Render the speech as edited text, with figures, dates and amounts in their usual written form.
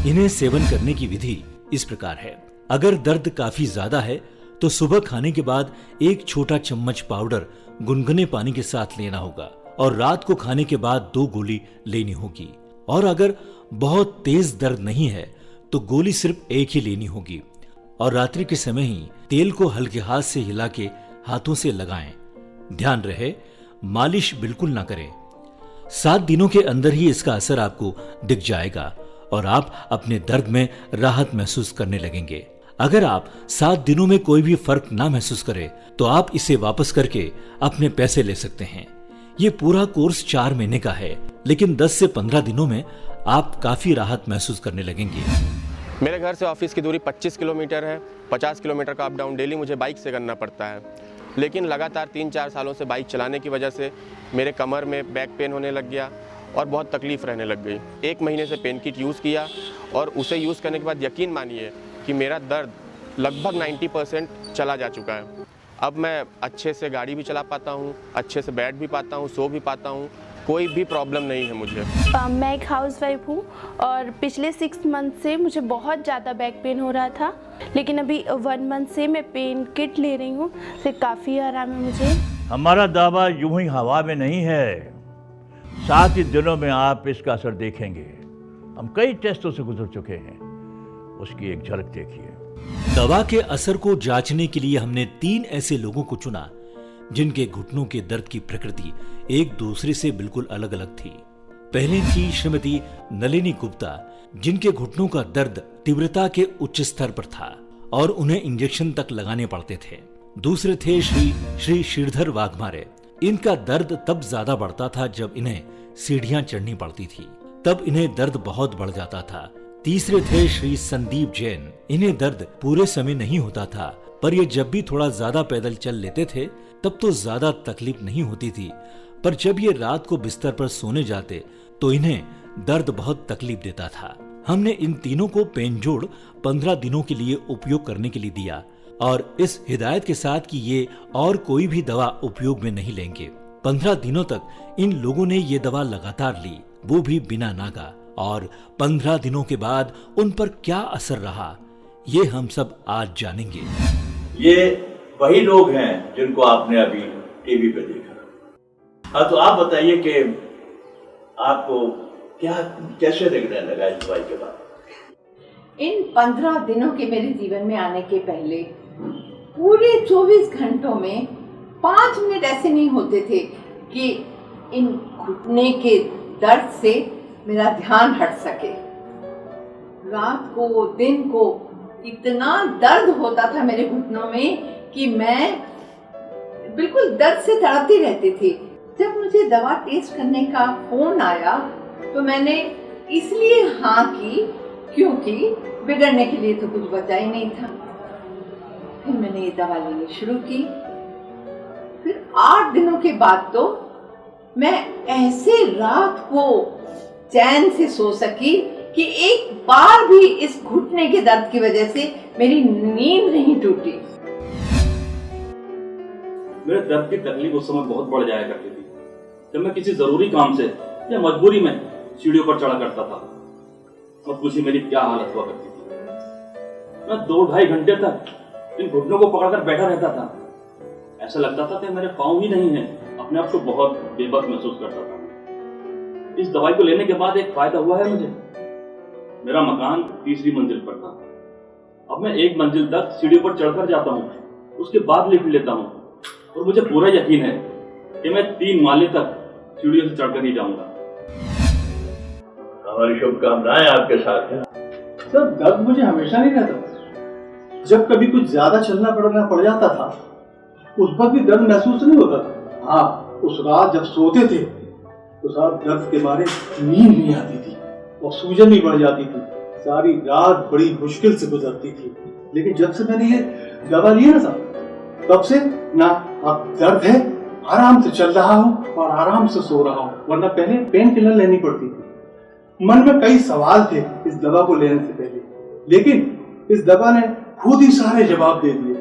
इन्हें सेवन करने की विधि इस प्रकार है। अगर दर्द काफी ज्यादा है तो सुबह खाने के बाद 1 छोटा चम्मच पाउडर गुनगुने पानी के साथ लेना होगा और रात को खाने के बाद 2 गोली लेनी होगी। और अगर बहुत तेज दर्द नहीं है तो गोली सिर्फ 1 ही लेनी होगी और रात्रि के समय ही तेल को हल्के हाथ से हिला के हाथों से लगाएं। ध्यान रहे मालिश बिल्कुल ना करें। 7 दिनों के अंदर ही इसका असर आपको दिख जाएगा और आप अपने दर्द में राहत महसूस करने लगेंगे। अगर आप 7 दिनों में कोई भी फर्क ना महसूस करें तो आप इसे वापस करके अपने पैसे ले सकते हैं। ये पूरा कोर्स 4 महीने का है, लेकिन 10 से 15 दिनों में आप काफी राहत महसूस करने लगेंगे। मेरे घर से ऑफिस की दूरी 25 किलोमीटर है। 50 किलोमीटर का अप डाउन डेली मुझे बाइक से करना पड़ता है, लेकिन लगातार 3-4 सालों से बाइक चलाने की वजह से मेरे कमर में बैक पेन होने लग गया और बहुत तकलीफ रहने लग गई। 1 महीने से पेन किट यूज़ किया और उसे यूज़ करने के बाद यकीन मानिए कि मेरा दर्द लगभग 90% चला जा चुका है। अब मैं अच्छे से गाड़ी भी चला पाता हूँ, अच्छे से बैठ भी पाता हूँ, सो भी पाता हूँ, कोई भी प्रॉब्लम नहीं है मुझे। मैं एक हाउसवाइफ हूँ और पिछले 6 मंथ से मुझे बहुत ज़्यादा बैक पेन हो रहा था, लेकिन अभी 1 मंथ से मैं पेन किट ले रही हूँ, तो काफ़ी आराम है मुझे। हमारा दावा यूं ही हवा में नहीं है, 7 ही दिनों में आप इसका असर देखेंगे। हम कई टेस्टों से गुजर चुके हैं, उसकी एक झलक देखिए। दवा के असर को जांचने के लिए हमने 3 ऐसे लोगों को चुना जिनके घुटनों के दर्द की प्रकृति एक दूसरे से बिल्कुल अलग अलग थी। पहले थी श्रीमती नलिनी गुप्ता, जिनके घुटनों का दर्द तीव्रता के उच्च स्तर पर था और उन्हें इंजेक्शन तक लगाने पड़ते थे। दूसरे थे श्री श्रीधर वाघमारे। इनका दर्द तब ज्यादा बढ़ता था जब इन्हें सीढ़ियां चढ़नी पड़ती थी, तब इन्हें दर्द बहुत बढ़ जाता था। तीसरे थे श्री संदीप जैन। इन्हें दर्द पूरे समय नहीं होता था, पर ये जब भी थोड़ा ज्यादा पैदल चल लेते थे तब तो ज्यादा तकलीफ नहीं होती थी, पर जब ये रात को बिस्तर पर सोने जाते तो इन्हें दर्द बहुत तकलीफ देता था। हमने इन तीनों को पेनजोड़ 15 दिनों के लिए उपयोग करने के लिए दिया और इस हिदायत के साथ कि ये और कोई भी दवा उपयोग में नहीं लेंगे। 15 दिनों तक इन लोगों ने ये दवा लगातार ली, वो भी बिना नागा। और 15 दिनों के बाद उन पर क्या असर रहा, ये हम सब आज जानेंगे। ये वही लोग हैं जिनको आपने अभी टीवी पे देखा। हाँ, तो आप बताइए कि आपको क्या कैसे लगने लगा इस दवाई के बाद? इन 15 दिनों के मेरे जीवन में आने के पहले पूरे 24 घंटों में 5 मिनट ऐसे नहीं होते थे कि इन घुटने के दर्द से मेरा ध्यान हट सके। रात को दिन को इतना दर्द होता था मेरे घुटनों में कि मैं बिल्कुल दर्द से तड़पती रहती थी। जब मुझे दवा टेस्ट करने का फोन आया तो मैंने इसलिए हाँ की क्योंकि बिगड़ने के लिए तो कुछ बचा ही नहीं था। फिर मैंने ये दवा लेनी शुरू की। फिर 8 दिनों के बाद तो मैं ऐसे रात को चैन से सो सकी कि एक बार भी इस घुटने के दर्द की वजह से मेरी नींद नहीं टूटी। मेरे दर्द की तकलीफ उस समय बहुत बढ़ जाया करती थी जब मैं किसी जरूरी काम से या मजबूरी में सीढ़ियों पर चढ़ा करता था। और पूछिए मेरी क्या हालत हुआ करती थी। मैं 2-2.5 घंटे तक इन घुटनों को पकड़कर बैठा रहता था। ऐसा लगता था कि मेरे पाँव ही नहीं है। अपने आप को बहुत बेबस महसूस करता था। इस दवाई को लेने के बाद एक फायदा हुआ है मुझे। मेरा मकान 3री मंजिल पर था। अब मैं 1 मंजिल तक सीढ़ियों पर चढ़कर जाता हूँ, उसके बाद लिफ्ट लेता हूँ और मुझे पूरा यकीन है कि मैं 3 माले तक सीढ़ियों से चढ़कर ही जाऊंगा। हमारी शुभकामनाएं आपके साथ हैं। सर, दर्द मुझे हमेशा नहीं रहता। जब कभी कुछ ज्यादा चलना पड़ जाता था उस वक्त भी दर्द महसूस नहीं होता था। हाँ, उस रात जब सोते थे उस रात दर्द के बारे नींद नहीं आती थी और सूजन भी बढ़ जाती थी। सारी रात बड़ी मुश्किल से गुजरती थी। लेकिन जब से मैंने ये दवा ली है ना साहब, तब से ना अब दर्द है, आराम से चल रहा हूँ और आराम से सो रहा हूँ। वरना पहले पेन किलर लेनी पड़ती थी। मन में कई सवाल थे इस दवा को लेने से पहले, लेकिन इस दवा ने खुद ही सारे जवाब दे दिए।